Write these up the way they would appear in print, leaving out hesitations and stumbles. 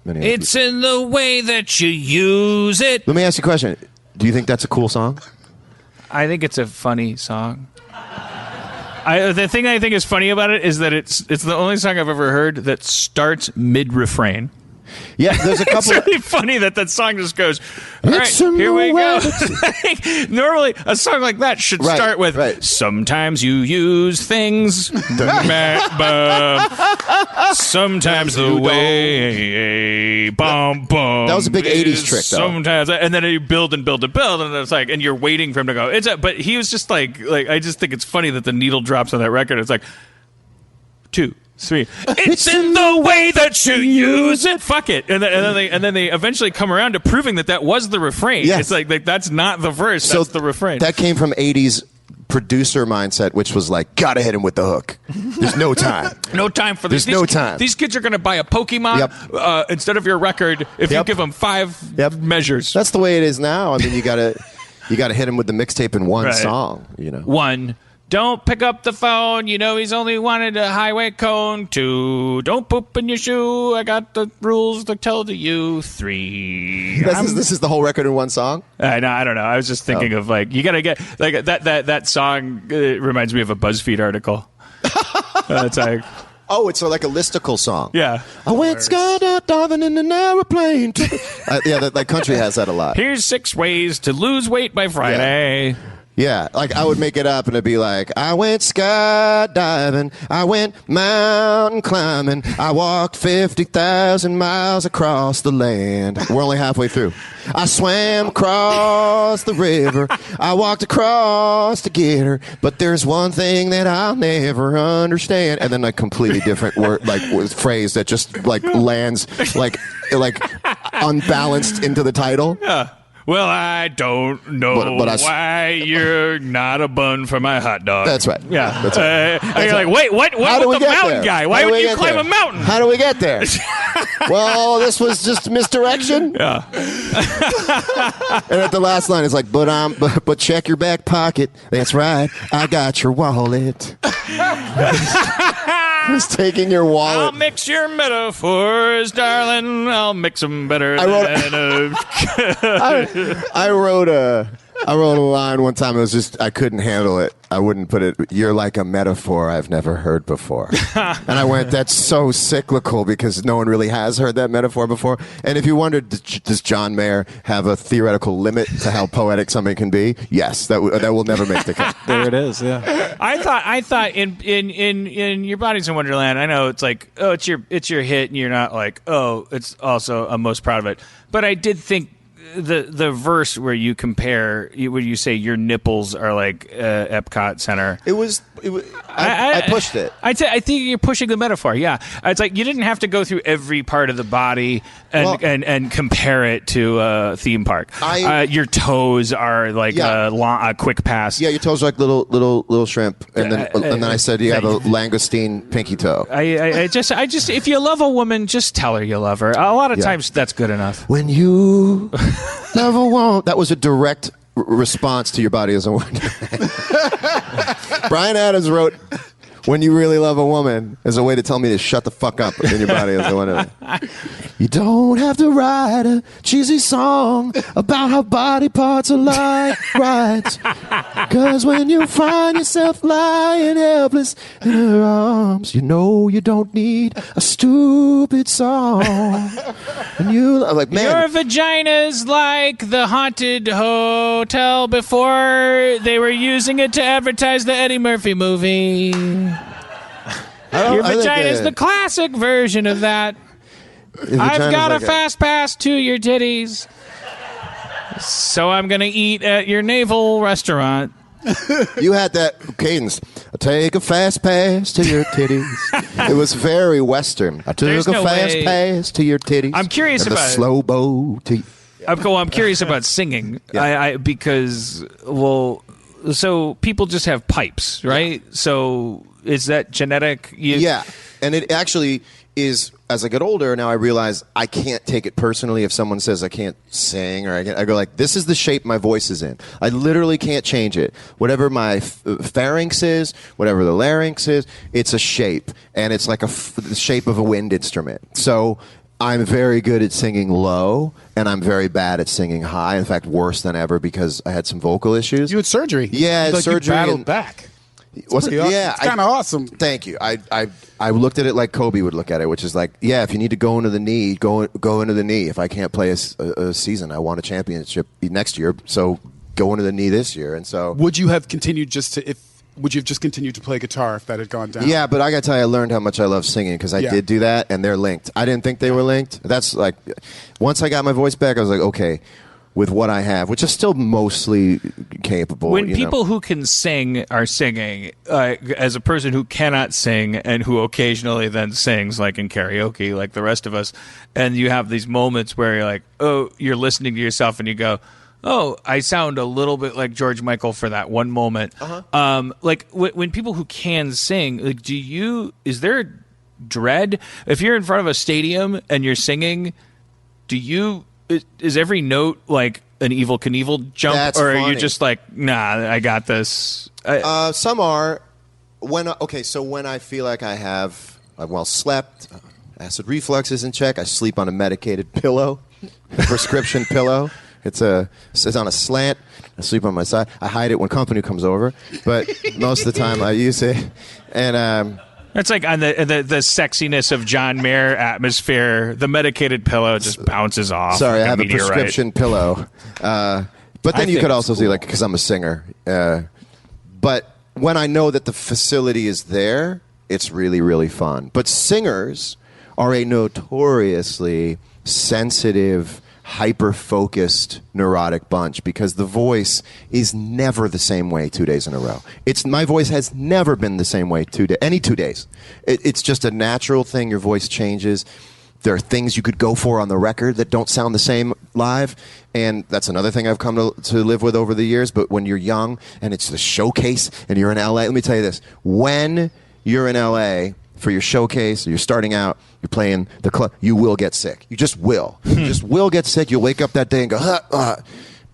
many. It's in the way that you use it. Let me ask you a question. Do you think that's a cool song? I think it's a funny song. The thing I think is funny about it is that it's the only song I've ever heard that starts mid-refrain. Yeah, there's a couple. It's really funny that song just goes, all right, here we go. Normally, a song like that should start with, sometimes you use things, sometimes the way, bum. That was a big 80s trick, though. Sometimes, and then you build, and it's like, and you're waiting for him to go. But he was just like, I just think it's funny that the needle drops on that record. It's like, 2, 3. It's in the way that you use it. Fuck it. And then they eventually come around to proving that was the refrain. Yes. It's like that's not the verse. That's the refrain. That came from 80s producer mindset, which was like, gotta hit him with the hook. There's no time. No time for this. There's no time. These kids are going to buy a Pokemon instead of your record if you give them 5 measures. That's the way it is now. I mean, you gotta hit him with the mixtape in one song. 1. Don't pick up the phone. He's only wanted a highway cone. 2. Don't poop in your shoe. I got the rules to tell to you. 3. This is the whole record in one song? I don't know. I was just thinking of you got to get that song. It reminds me of a BuzzFeed article. It's like. Oh, it's like a listicle song. Yeah. I went skydiving in an airplane. That country has that a lot. Here's 6 ways to lose weight by Friday. Yeah, like I would make it up and it'd be like, I went skydiving, I went mountain climbing, I walked 50,000 miles across the land. We're only halfway through. I swam across the river, I walked across to get her, but there's one thing that I'll never understand. And then a completely different word, phrase that just lands like unbalanced into the title. Yeah. Well, I don't know why you're not a bun for my hot dog. That's right. Yeah. That's right. And you're like, wait, what with the mountain guy? Why would you climb a mountain? How do we get there? Well, this was just misdirection. Yeah. And at the last line, it's like, but check your back pocket. That's right. I got your wallet. Who's taking your wallet? I'll mix your metaphors, darling. I'll mix them better I wrote a line one time. It was just, I couldn't handle it. I wouldn't put it, you're like a metaphor I've never heard before. And I went, that's so cyclical because no one really has heard that metaphor before. And if you wondered, does John Mayer have a theoretical limit to how poetic something can be? Yes, that will never make the cut. There it is, yeah. I thought in Your Body's in Wonderland, I know it's like, oh, it's your hit, and you're not like, oh, it's also, I'm most proud of it. But I did think the verse where you compare, where you say your nipples are like Epcot Center. I pushed it. I think you're pushing the metaphor. Yeah, it's like you didn't have to go through every part of the body and compare it to a theme park. Your toes are like a quick pass. Yeah, your toes are like little shrimp, and then I said you have a langoustine pinky toe. I just if you love a woman, just tell her you love her. A lot of times that's good enough. When you love a woman, that was a direct response to Your Body is a Wonder. Bryan Adams wrote, when you really love a woman, as a way to tell me to shut the fuck up in Your Body is a Wonder. You don't have to write a cheesy song about how body parts are like rights. Cause when you find yourself lying helpless in her arms, you know you don't need a stupid song. And you like, man, your vagina's like the haunted hotel before they were using it to advertise the Eddie Murphy movie. Your vagina's the classic version of that. I've got a fast pass to your titties, so I'm going to eat at your naval restaurant. You had that cadence. I take a fast pass to your titties. It was very Western. I took a fast pass to your titties. I'm curious about slow bow to. I'm curious about singing. Yeah. Because so people just have pipes, right? Yeah. So is that genetic? Yeah, and it actually is. As I get older, now I realize I can't take it personally if someone says I can't sing, or I go like, this is the shape my voice is in. I literally can't change it. Whatever my pharynx is, whatever the larynx is, it's a shape, and it's like the shape of a wind instrument. So I'm very good at singing low, and I'm very bad at singing high. In fact, worse than ever because I had some vocal issues. You had surgery. Yeah, I had surgery. You battled back. Awesome. Yeah, it's kind of awesome. Thank you. I looked at it like Kobe would look at it, which is like, yeah, if you need to go into the knee, go into the knee. If I can't play a season, I want a championship next year, so go into the knee this year. And so, would you have continued would you have just continued to play guitar if that had gone down? Yeah, but I got to tell you, I learned how much I love singing because I did do that, and they're linked. I didn't think they were linked. That's like, once I got my voice back, I was like, okay, with what I have, which is still mostly capable. When people who can sing are singing, as a person who cannot sing and who occasionally then sings, like in karaoke, like the rest of us, and you have these moments where you're like, oh, you're listening to yourself and you go, oh, I sound a little bit like George Michael for that one moment. Like when people who can sing, like, is there dread? If you're in front of a stadium and you're singing, is every note like an Evel Knievel jump? That's or are funny. you just like, nah, I got this? Some are. When I feel like I've well slept, acid reflux is in check, I sleep on a medicated pillow, a prescription pillow. It's on a slant. I sleep on my side. I hide it when company comes over, but most of the time I use it. And it's like on the sexiness of John Mayer atmosphere. The medicated pillow just bounces off. Sorry, like I have a prescription pillow. But then you could also see, like, because I'm a singer. But when I know that the facility is there, it's really, really fun. But singers are a notoriously sensitive, hyper-focused, neurotic bunch because the voice is never the same way 2 days in a row. My voice has never been the same way any 2 days. It's just a natural thing. Your voice changes. There are things you could go for on the record that don't sound the same live, and that's another thing I've come to live with over the years. But when you're young and it's the showcase and you're in LA, let me tell you this. When you're in LA for your showcase, or you're starting out, you're playing the club, you will get sick. You just will. You just will get sick. You'll wake up that day and go,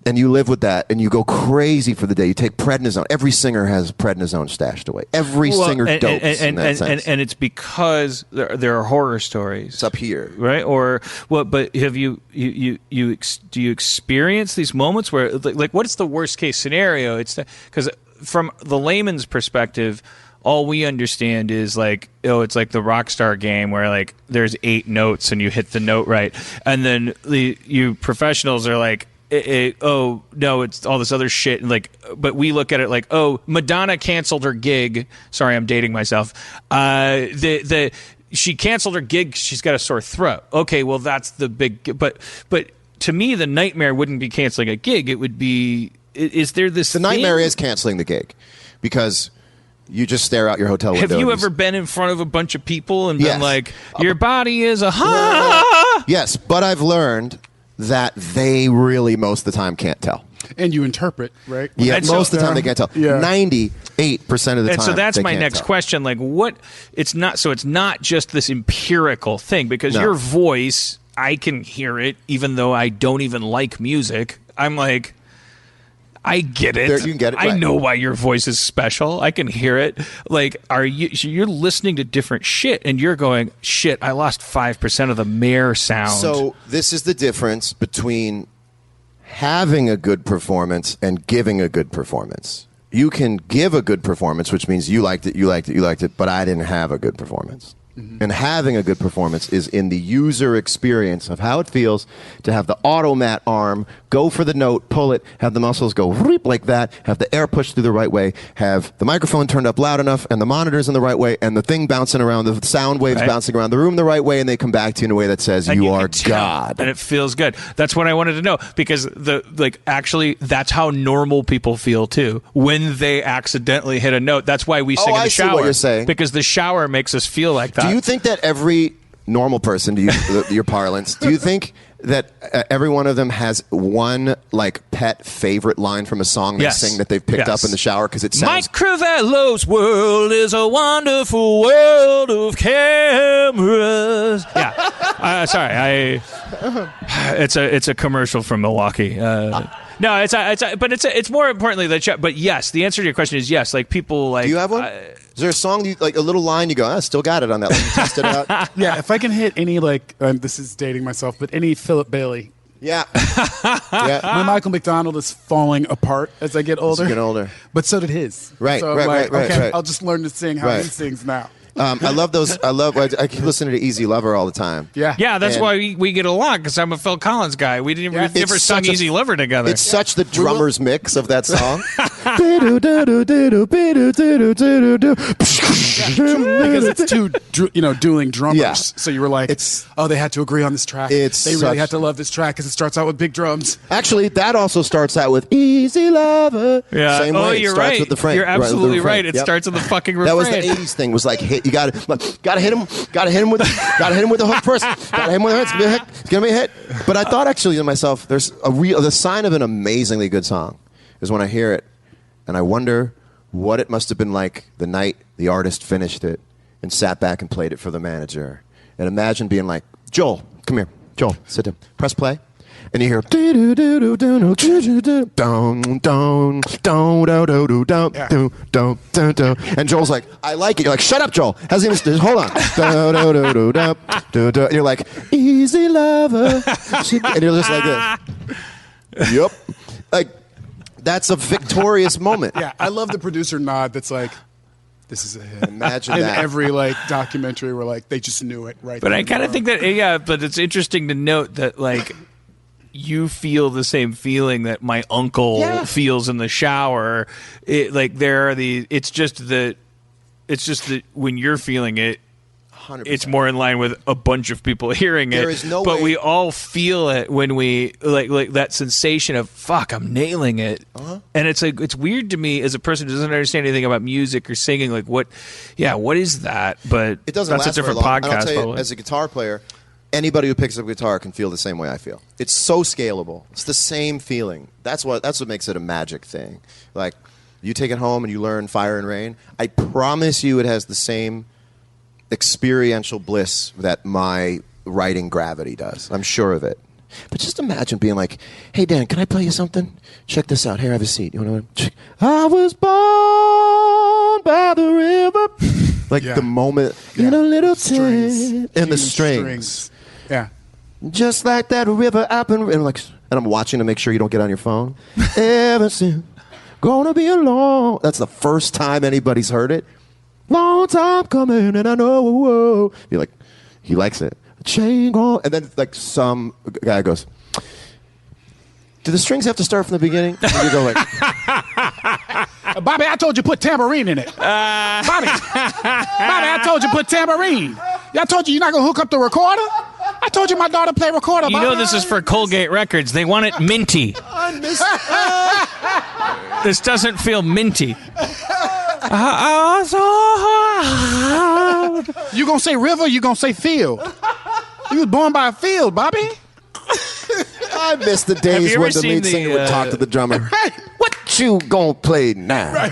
and you live with that, and you go crazy for the day. You take prednisone. Every singer has prednisone stashed away. Every singer dopes in that sense. And it's because there are horror stories. It's up here. Right? But have do you experience these moments where, like, what is the worst case scenario? It's because from the layman's perspective, all we understand is like, oh, it's like the rock star game where like there's 8 notes and you hit the note right. And then you professionals are like, oh, no, it's all this other shit. And like, but we look at it like, oh, Madonna canceled her gig. Sorry, I'm dating myself. She canceled her gig. She's got a sore throat. Okay, well, that's the big, but to me, the nightmare wouldn't be canceling a gig. It would be, is there this The nightmare is canceling the gig because you just stare out your hotel window. Have you ever been in front of a bunch of people and Yes. been like, your body is a Yes, but I've learned that they really most of the time can't tell. And you interpret, right? Yeah, And most so- of the time they can't tell. Yeah. 98% of the time. And so that's they my can't next tell. question. Like, it's not just this empirical thing because No. your voice, I can hear it even though I don't even like music. I'm like, I get it. You can get it, I right. know why your voice is special. I can hear it. Like, you're listening to different shit and you're going, shit, I lost 5% of the Mayer sound. So this is the difference between having a good performance and giving a good performance. You can give a good performance, which means you liked it, but I didn't have a good performance. Mm-hmm. And having a good performance is in the user experience of how it feels to have the automat arm go for the note, pull it, have the muscles go whoop like that, have the air pushed through the right way, have the microphone turned up loud enough and the monitors in the right way and the thing bouncing around, the sound waves bouncing around the room the right way, and they come back to you in a way that says And you can are tell, God. and it feels good. That's what I wanted to know because actually that's how normal people feel too when they accidentally hit a note. That's why we sing in the I shower. see what you're saying. Because the shower makes us feel like that. Do you think that every normal person, to use your parlance, do you think that every one of them has one like pet favorite line from a song they sing that they've picked up in the shower because it sounds? Mike Crivello's world is a wonderful world of cameras. Yeah, sorry, it's a commercial from Milwaukee. No, it's more importantly but yes, the answer to your question is yes. Like people like. Do you have one? Is there a song like a little line you go? I still got it on that. Let me test it out. Yeah, if I can hit any this is dating myself, but any Philip Bailey. Yeah. Yeah. My Michael McDonald is falling apart as I get older. But so did his. Right, so right. I'll just learn to sing how he sings now. I love those. I keep listening to Easy Lover all the time. Yeah. That's why we get along, because I'm a Phil Collins guy. We never sung Easy Lover together. It's such the drummer's mix of that song. Because it's two, dueling drummers. Yeah. So you were like, they had to agree on this track. They really had to love this track because it starts out with big drums. Actually, that also starts out with Easy Lover. Yeah. Same way. You're starts right. With the frame. You're absolutely right. It Yep. starts with the fucking refrain. That was the '80s thing. Was like hit. You got to hit him. Got to hit him with the hook first. Got to hit him with the hook. It's gonna be a hit. But I thought actually to myself, there's the sign of an amazingly good song is when I hear it, and I wonder what it must have been like the night the artist finished it and sat back and played it for the manager. And imagine being like, Joel, come here. Joel, sit down. Press play. And you hear and Joel's like, I like it. You're like, shut up, Joel. Hasn't even hold on. And you're like, Easy Lover. And you're just like this. Yep. Like, that's a victorious moment. Yeah, I love the producer nod that's like, this is a hit. Imagine in that. every documentary where they just knew it right. But I kind of think that but it's interesting to note that you feel the same feeling that my uncle feels in the shower. It's just that when you're feeling it, 100%. It's more in line with a bunch of people hearing it. There is no but way. we all feel it when we like that sensation of fuck, I'm nailing it. And it's like it's weird to me as a person who doesn't understand anything about music or singing. Like what is that? But it doesn't that's last a different very long. podcast. And I'll tell you, probably. as a guitar player, anybody who picks up a guitar can feel the same way I feel. It's so scalable. It's the same feeling. That's what makes it a magic thing. Like you take it home and you learn Fire and Rain. I promise you, it has the same experiential bliss that my writing Gravity does. I'm sure of it. But just imagine being like, hey, Dan, can I play you something? Check this out. Here, have a seat. You want to? I was born by the river. Like the moment in a little tent. And the strings. Yeah. Just like that river up and I'm watching to make sure you don't get on your phone. Ever since gonna be alone. That's the first time anybody's heard it. Long time coming, and I know. You're like, he likes it. Chain on, and then some guy goes, "Do the strings have to start from the beginning?" And you go like, "Bobby, I told you put tambourine in it." Bobby, I told you put tambourine. I told you you're not gonna hook up the recorder. I told you my daughter play recorder. You know this is for Colgate Records. They want it minty. This doesn't feel minty. You gonna say river? You gonna say field? You was born by a field, Bobby. I miss the days when the lead singer would talk to the drummer. What you gonna play now? Right.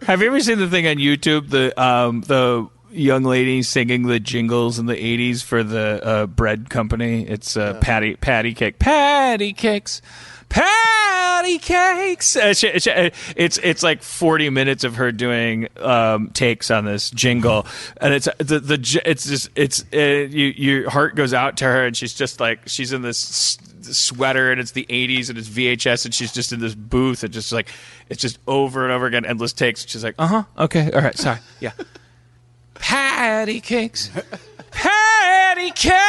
Have you ever seen the thing on YouTube? The young lady singing the jingles in the 80s for the bread company. It's patty cakes. It's like 40 minutes of her doing takes on this jingle, and your heart goes out to her, and she's just like she's in this sweater, and it's the 80s, and it's VHS, and she's just in this booth, and just like it's just over and over again, endless takes. She's like, okay, all right, sorry, yeah, patty cakes. Patty cakes,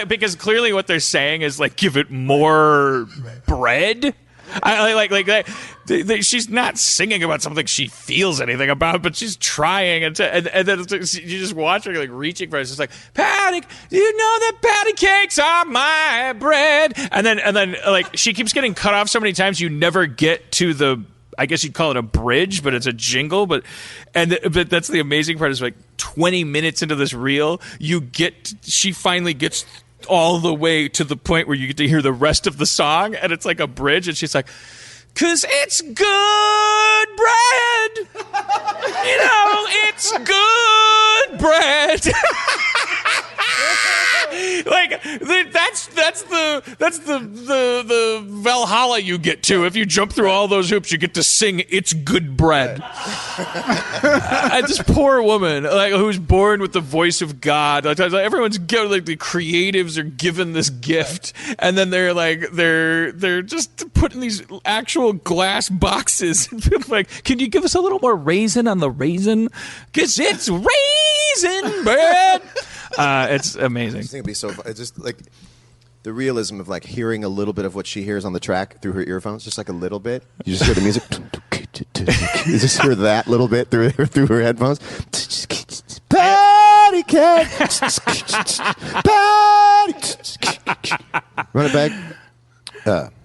because clearly what they're saying is like give it more bread. She's not singing about something she feels anything about, but she's trying, and then you just watch her like reaching for it. It's just like patty, you know that patty cakes are my bread, and then like she keeps getting cut off so many times you never get to the. I guess you'd call it a bridge, but it's a jingle. But that's the amazing part is like 20 minutes into this reel, she finally gets all the way to the point where you get to hear the rest of the song, and it's like a bridge, and she's like, "'Cause it's good bread, it's good bread." like that's the Valhalla you get to if you jump through all those hoops. You get to sing "It's Good Bread." This poor woman, like who's born with the voice of God. Like, everyone's given, like the creatives are given this gift, and then they're just put in these actual glass boxes. Like, can you give us a little more raisin on the raisin? Because it's raisin bread. It's amazing. I think it'd be so. It's just like the realism of like hearing a little bit of what she hears on the track through her earphones, just like a little bit. You just hear the music. You just hear that little bit through her headphones. Patty cat. Patty. Run it back.